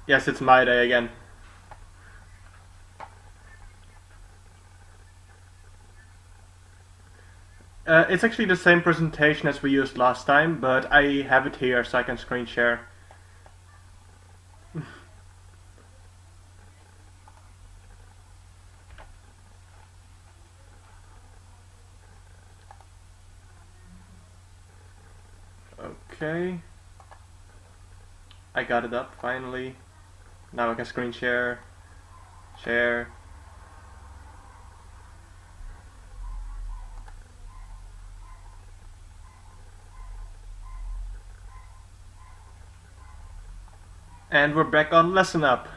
Yes, it's my day again. It's actually the same presentation as we used last time, but I have it here so I can screen share. Okay. I got it up finally. Now I can screen share. Share. And we're back on Lesson Up.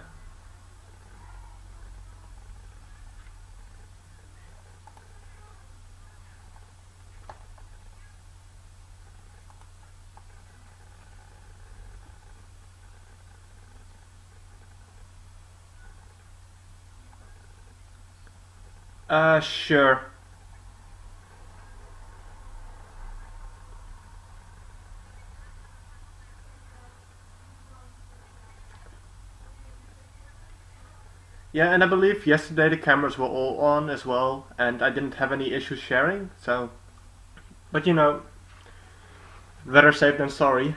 Sure. Yeah, and I believe yesterday the cameras were all on as well, and I didn't have any issues sharing, so... But you know, better safe than sorry.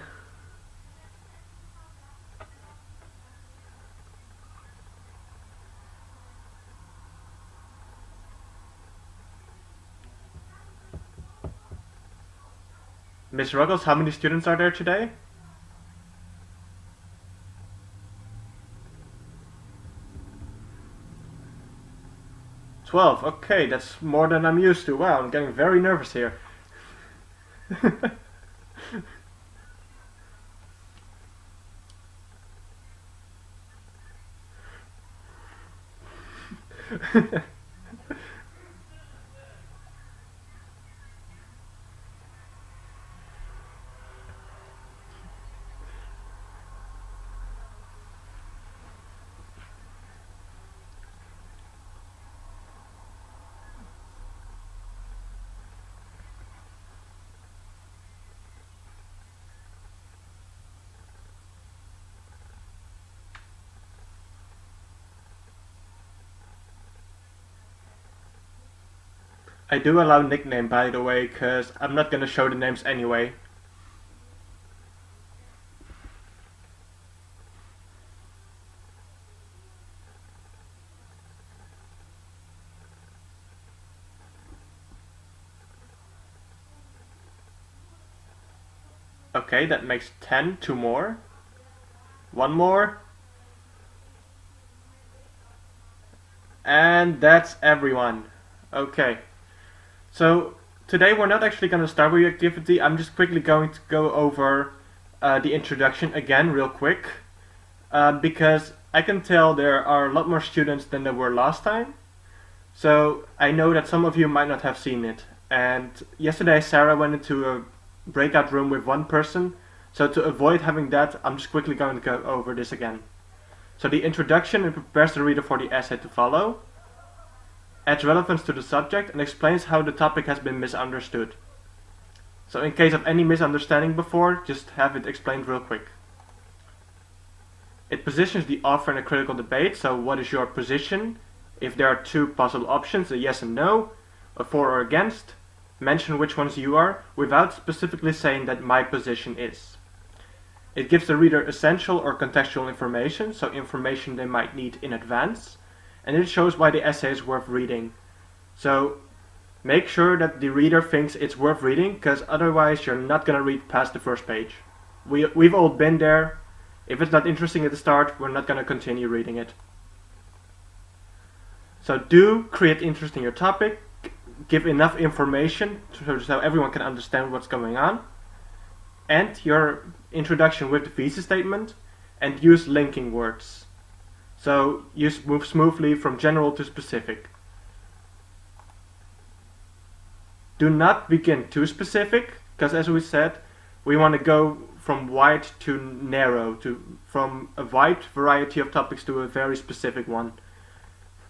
Miss Ruggles, how many students are there today? 12. Okay, that's more than I'm used to. Wow, I'm getting very nervous here. I do allow nickname, by the way, because I'm not gonna show the names anyway. Okay, that makes 10. 2 more. 1 more. And that's everyone. Okay. So today we're not actually going to start with your activity. I'm just quickly going to go over the introduction again real quick. Because I can tell there are a lot more students than there were last time. So I know that some of you might not have seen it. And yesterday Sarah went into a breakout room with one person. So to avoid having that, I'm just quickly going to go over this again. So the introduction, it prepares the reader for the essay to follow, adds relevance to the subject, and explains how the topic has been misunderstood. So in case of any misunderstanding before, just have it explained real quick. It positions the author in a critical debate, so what is your position? If there are two possible options, a yes and no, a for or against, mention which ones you are, without specifically saying that my position is. It gives the reader essential or contextual information, so information they might need in advance, and it shows why the essay is worth reading. So make sure that the reader thinks it's worth reading, because otherwise you're not going to read past the first page. We've all been there. If it's not interesting at the start, we're not going to continue reading it. So do create interest in your topic, give enough information so everyone can understand what's going on, end your introduction with the thesis statement, and use linking words. So you move smoothly from general to specific. Do not begin too specific, because as we said, we want to go from wide to narrow, from a wide variety of topics to a very specific one.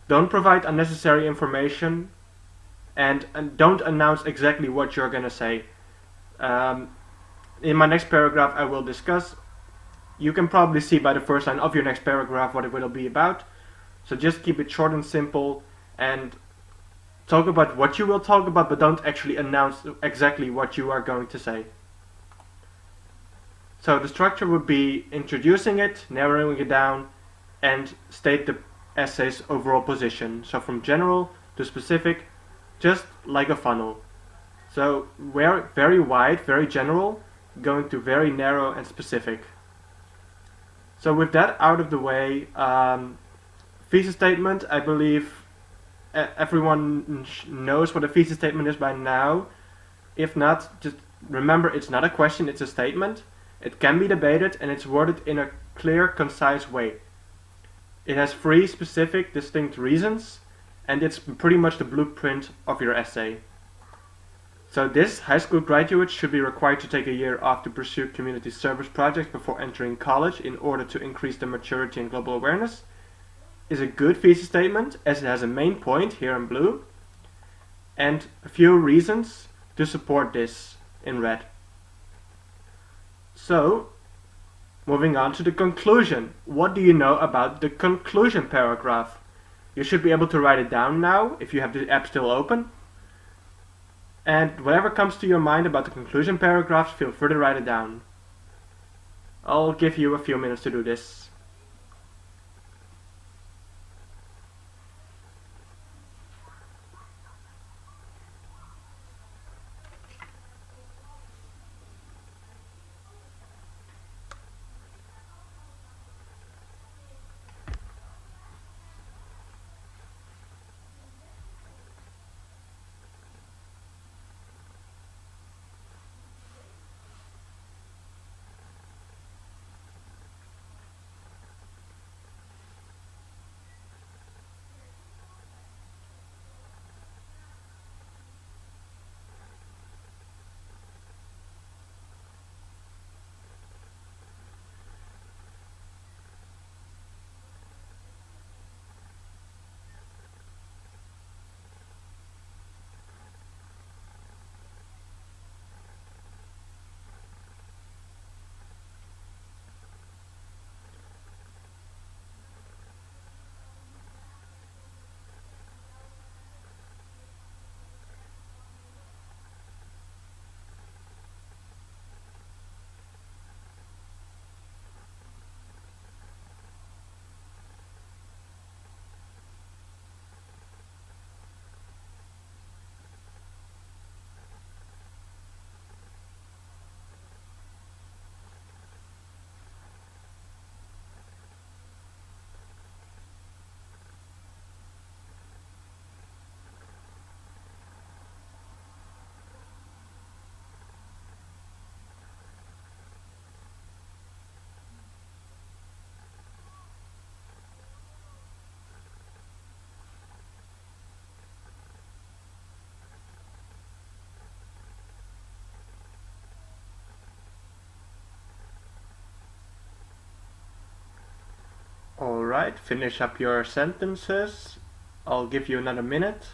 Don't provide unnecessary information, and don't announce exactly what you're going to say. In my next paragraph I will discuss, you can probably see by the first line of your next paragraph what it will be about. So just keep it short and simple, and talk about what you will talk about, but don't actually announce exactly what you are going to say. So the structure would be introducing it, narrowing it down, and state the essay's overall position. So from general to specific, just like a funnel. So we're very wide, very general, going to very narrow and specific. So with that out of the way, thesis statement, I believe everyone knows what a thesis statement is by now. If not, just remember it's not a question, it's a statement. It can be debated and it's worded in a clear, concise way. It has 3 specific, distinct reasons, and it's pretty much the blueprint of your essay. So this high school graduate should be required to take a year off to pursue community service projects before entering college in order to increase their maturity and global awareness, is a good thesis statement as it has a main point here in blue and a few reasons to support this in red. So, moving on to the conclusion. What do you know about the conclusion paragraph? You should be able to write it down now if you have the app still open. And whatever comes to your mind about the conclusion paragraphs, feel free to write it down. I'll give you a few minutes to do this. Alright, finish up your sentences. I'll give you another minute.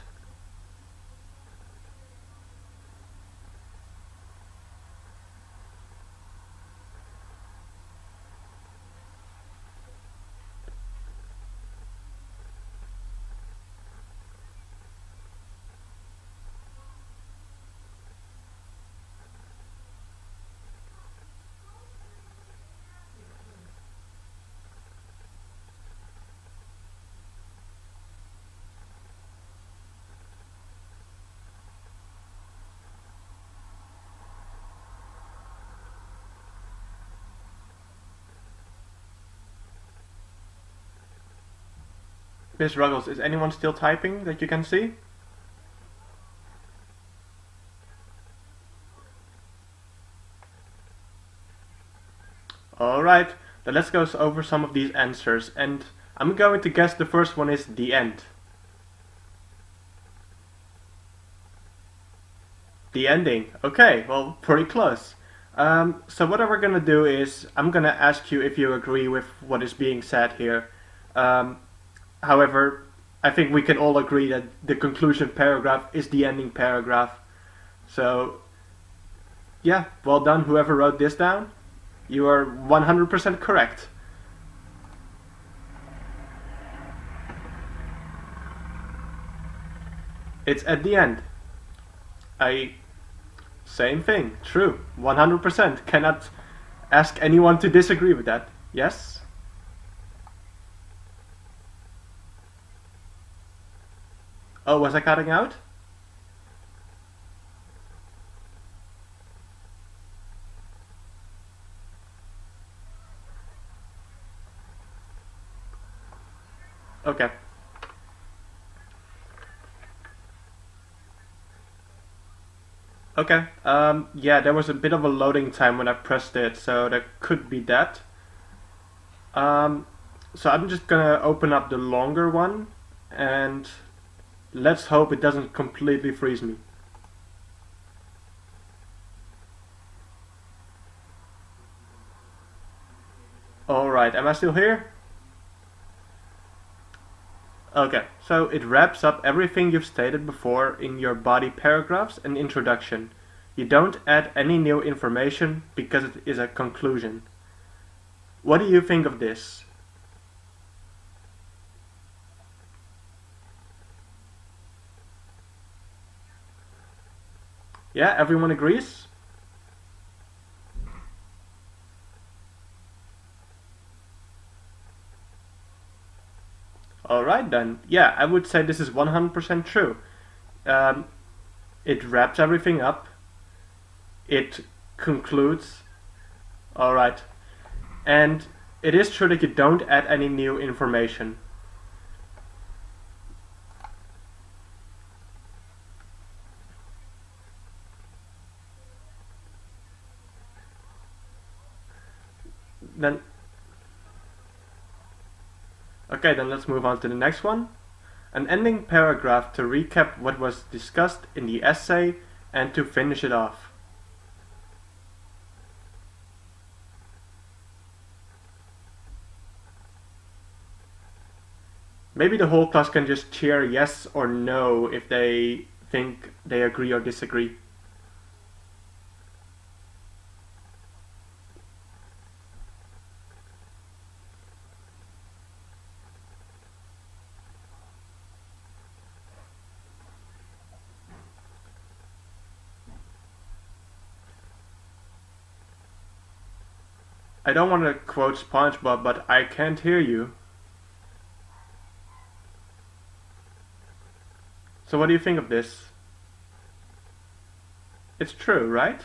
Miss Ruggles, is anyone still typing that you can see? Alright, then let's go over some of these answers, and I'm going to guess the first one is the end. The ending. Okay, well, pretty close. So what we're gonna do is, I'm gonna ask you if you agree with what is being said here. However, I think we can all agree that the conclusion paragraph is the ending paragraph. So, yeah, well done whoever wrote this down. You are 100% correct. It's at the end. Same thing. True. 100%. Cannot ask anyone to disagree with that. Yes? Oh, was I cutting out? Okay. Okay. Yeah, there was a bit of a loading time when I pressed it, so that could be that. Um, so I'm just gonna open up the longer one, and let's hope it doesn't completely freeze me. Alright, am I still here? Okay, so it wraps up everything you've stated before in your body paragraphs and introduction. You don't add any new information because it is a conclusion. What do you think of this? Yeah, everyone agrees? Alright then. Yeah, I would say this is 100% true. Um, it wraps everything up. It concludes. Alright. And it is true that you don't add any new information. Then Okay, then let's move on to the next one. An ending paragraph to recap what was discussed in the essay and to finish it off. Maybe the whole class can just cheer yes or no if they think they agree or disagree. I don't want to quote SpongeBob, but I can't hear you. So what do you think of this? It's true, right?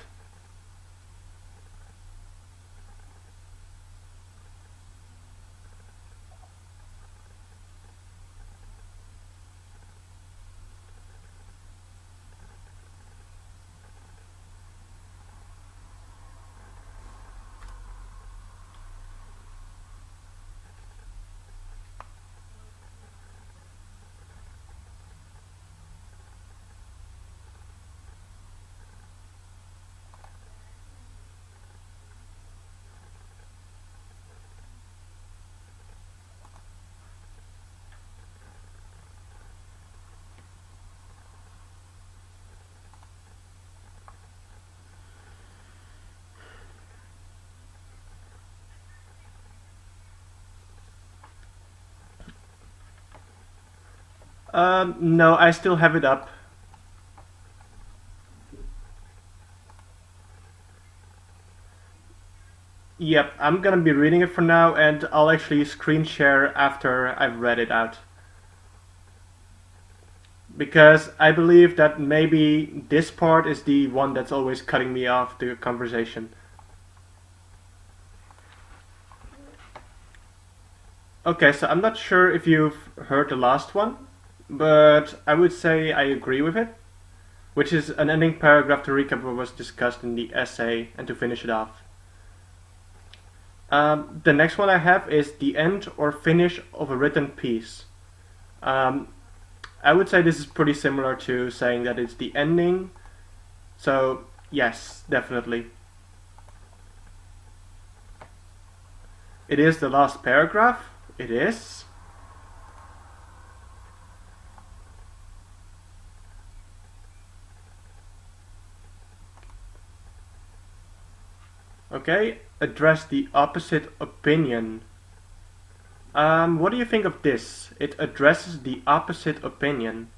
No, I still have it up. Yep, I'm gonna be reading it for now, and I'll actually screen share after I've read it out. Because I believe that maybe this part is the one that's always cutting me off the conversation. Okay, so I'm not sure if you've heard the last one, but I would say I agree with it, which is an ending paragraph to recap what was discussed in the essay and to finish it off. The next one I have is the end or finish of a written piece. I would say this is pretty similar to saying that it's the ending. So, yes, definitely. It is the last paragraph. It is. Okay, address the opposite opinion. What do you think of this? It addresses the opposite opinion.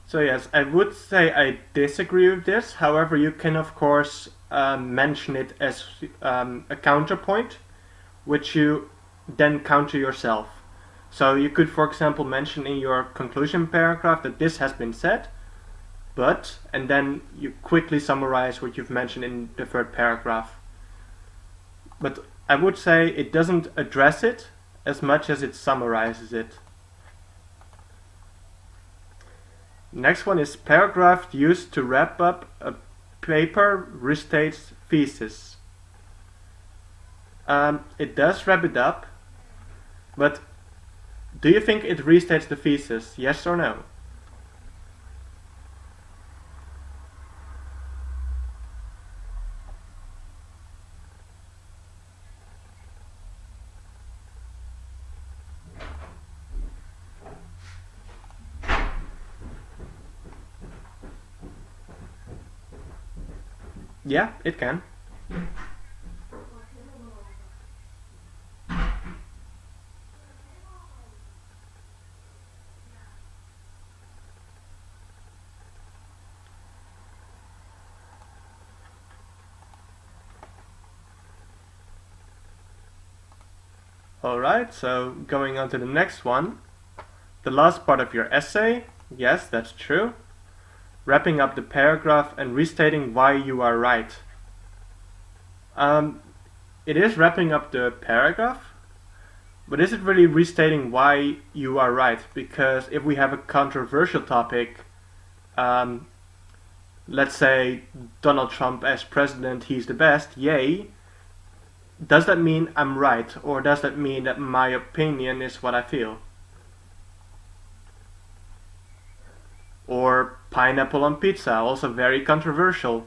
So yes, I would say I disagree with this. However, you can of course mention it as a counterpoint, which you then counter yourself. So you could, for example, mention in your conclusion paragraph that this has been said, but, and then you quickly summarize what you've mentioned in the third paragraph. But I would say it doesn't address it as much as it summarizes it. Next one is paragraph used to wrap up a paper restates thesis. It does wrap it up, but do you think it restates the thesis? Yes or no? Yeah, it can. Alright, so going on to the next one. The last part of your essay, yes, that's true. Wrapping up the paragraph and restating why you are right. It is wrapping up the paragraph, but is it really restating why you are right? Because if we have a controversial topic, let's say Donald Trump as president, he's the best, yay. Does that mean I'm right, or does that mean that my opinion is what I feel? Or pineapple on pizza, also very controversial.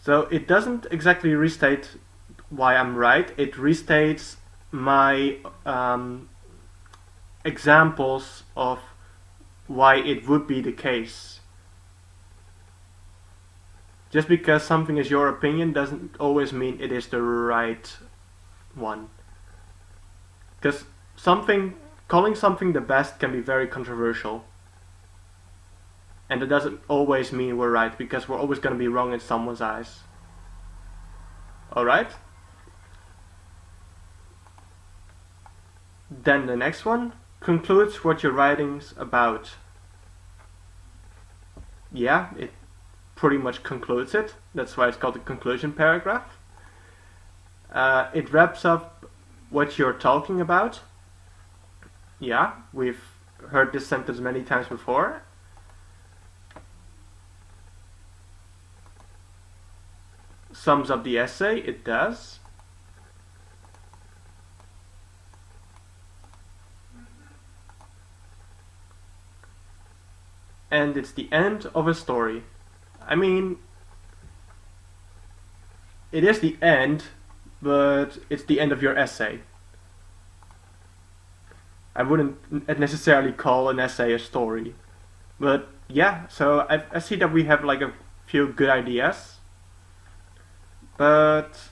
So it doesn't exactly restate why I'm right, it restates my examples of why it would be the case. Just because something is your opinion doesn't always mean it is the right one. Because calling something the best can be very controversial. And it doesn't always mean we're right, because we're always going to be wrong in someone's eyes. Alright? Then the next one concludes what your writing's about. Yeah, it pretty much concludes it. That's why it's called the conclusion paragraph. It wraps up what you're talking about. Yeah, we've heard this sentence many times before. Sums up the essay, it does. And it's the end of a story. I mean, it is the end, but it's the end of your essay. I wouldn't necessarily call an essay a story. But yeah, so I see that we have like a few good ideas. But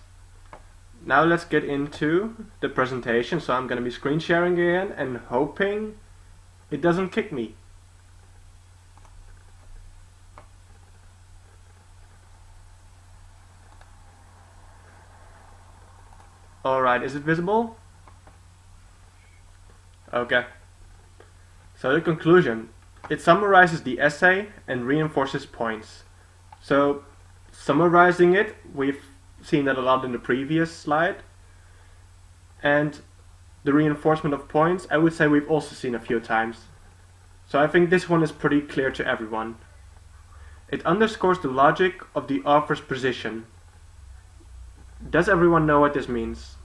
now let's get into the presentation. So I'm gonna be screen sharing again and hoping it doesn't kick me. Alright, is it visible? Okay. So the conclusion. It summarizes the essay and reinforces points. So summarizing it, we've seen that a lot in the previous slide. And the reinforcement of points, I would say we've also seen a few times. So I think this one is pretty clear to everyone. It underscores the logic of the author's position. Does everyone know what this means?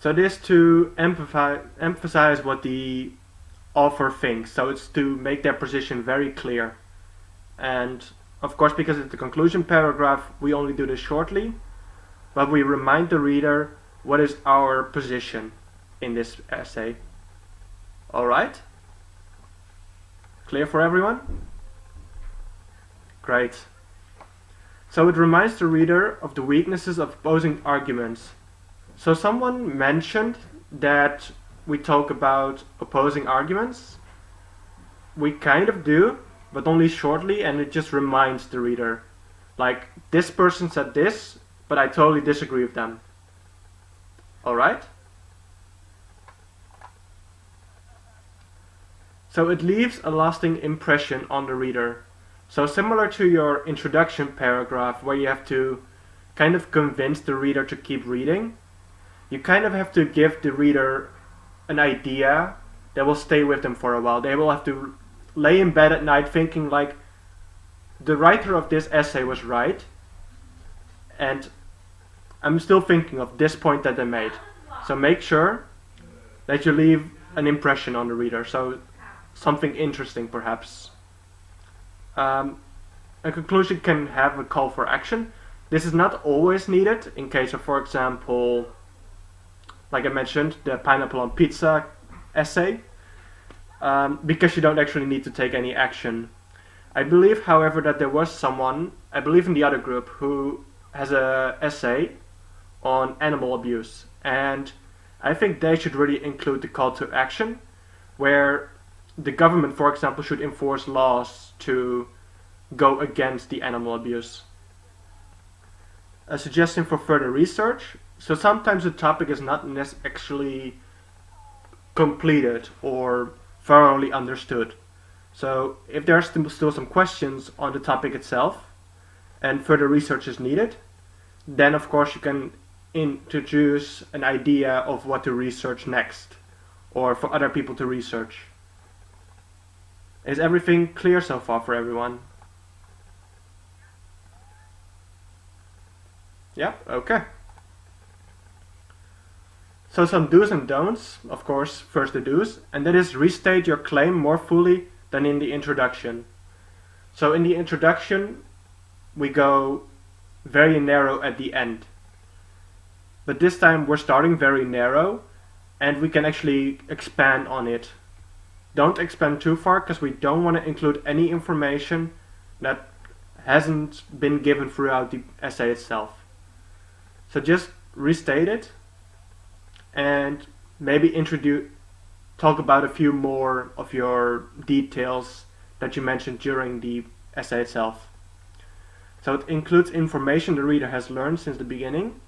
So this to emphasize what the author thinks. So it's to make their position very clear. And of course, because it's the conclusion paragraph, we only do this shortly, but we remind the reader what is our position in this essay. Alright? Clear for everyone? Great. So it reminds the reader of the weaknesses of opposing arguments. So someone mentioned that we talk about opposing arguments. We kind of do, but only shortly, and it just reminds the reader. Like, this person said this, but I totally disagree with them. Alright? So it leaves a lasting impression on the reader. So similar to your introduction paragraph, where you have to kind of convince the reader to keep reading, you kind of have to give the reader an idea that will stay with them for a while. They will have to lay in bed at night thinking like, the writer of this essay was right, and I'm still thinking of this point that they made. So make sure that you leave an impression on the reader, so something interesting perhaps. A conclusion can have a call for action. This is not always needed in case of, for example, like I mentioned, the pineapple on pizza essay, because you don't actually need to take any action. I believe, however, that there was someone, I believe in the other group, who has an essay on animal abuse, and I think they should really include the call to action, where the government, for example, should enforce laws to go against the animal abuse. A suggestion for further research. So sometimes the topic is not actually completed or thoroughly understood. So if there are still some questions on the topic itself and further research is needed, then of course you can introduce an idea of what to research next, or for other people to research. Is everything clear so far for everyone? Yeah, okay. So some do's and don'ts, of course, first the do's, and that is restate your claim more fully than in the introduction. So in the introduction, we go very narrow at the end. But this time we're starting very narrow, and we can actually expand on it. Don't expand too far, because we don't want to include any information that hasn't been given throughout the essay itself. So just restate it, and maybe talk about a few more of your details that you mentioned during the essay itself. So it includes information the reader has learned since the beginning.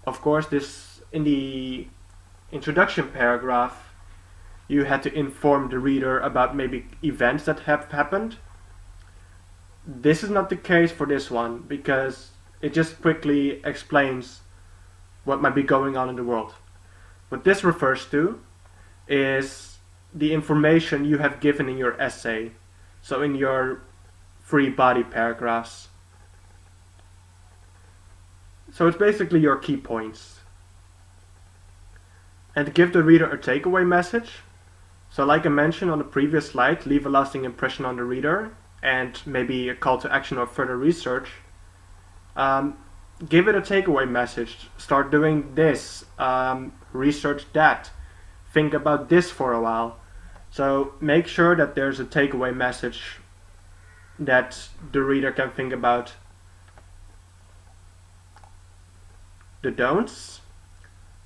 Of course, this in the introduction paragraph, you had to inform the reader about maybe events that have happened. This is not the case for this one, because it just quickly explains what might be going on in the world. What this refers to is the information you have given in your essay, so in your free body paragraphs. So it's basically your key points. And to give the reader a takeaway message, so like I mentioned on the previous slide, leave a lasting impression on the reader, and maybe a call to action or further research. Give it a takeaway message. Start doing this, research that, think about this for a while. So make sure that there's a takeaway message that the reader can think about. The don'ts.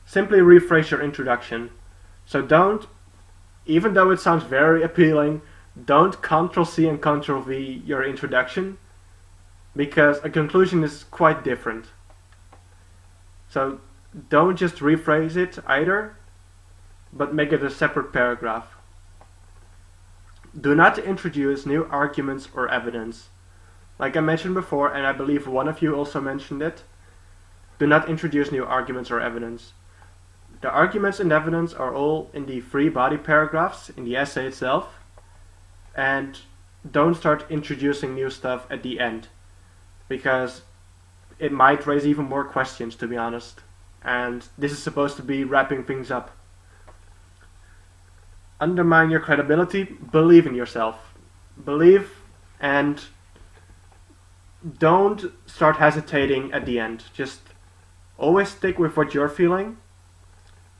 Simply rephrase your introduction. So don't, even though it sounds very appealing, don't Ctrl-C and Ctrl-V your introduction, because a conclusion is quite different. So don't just rephrase it either, but make it a separate paragraph. Do not introduce new arguments or evidence. Like I mentioned before, and I believe one of you also mentioned it, do not introduce new arguments or evidence. The arguments and evidence are all in the free body paragraphs in the essay itself, and don't start introducing new stuff at the end, because it might raise even more questions, to be honest. and this is supposed to be wrapping things up. Undermine your credibility, believe in yourself. Believe, and don't start hesitating at the end. Just always stick with what you're feeling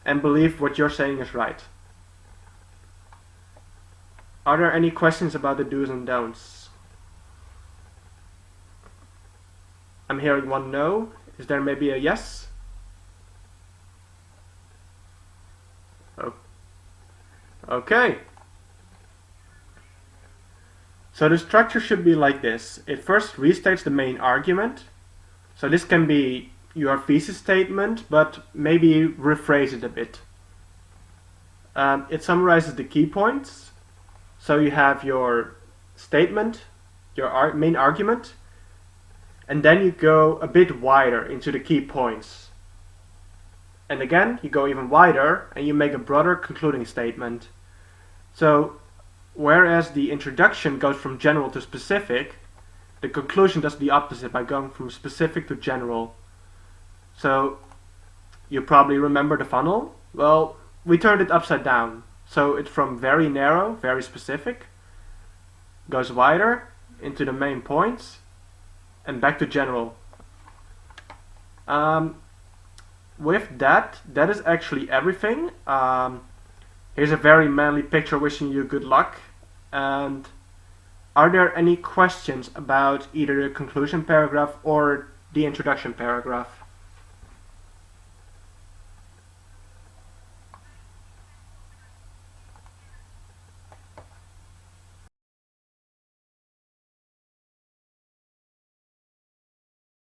and believe what you're saying is right. Are there any questions about the do's and don'ts? I'm hearing one no. Is there maybe a yes? Oh. Okay. So the structure should be like this. It first restates the main argument. So this can be your thesis statement, but maybe rephrase it a bit. It summarizes the key points. So you have your statement, your main argument, and then you go a bit wider into the key points. And again, you go even wider and you make a broader concluding statement. So, whereas the introduction goes from general to specific, the conclusion does the opposite by going from specific to general. So, you probably remember the funnel. Well, we turned it upside down. So it's from very narrow, very specific, goes wider into the main points, and back to general. With that is actually everything. Here's a very manly picture wishing you good luck. And are there any questions about either the conclusion paragraph or the introduction paragraph?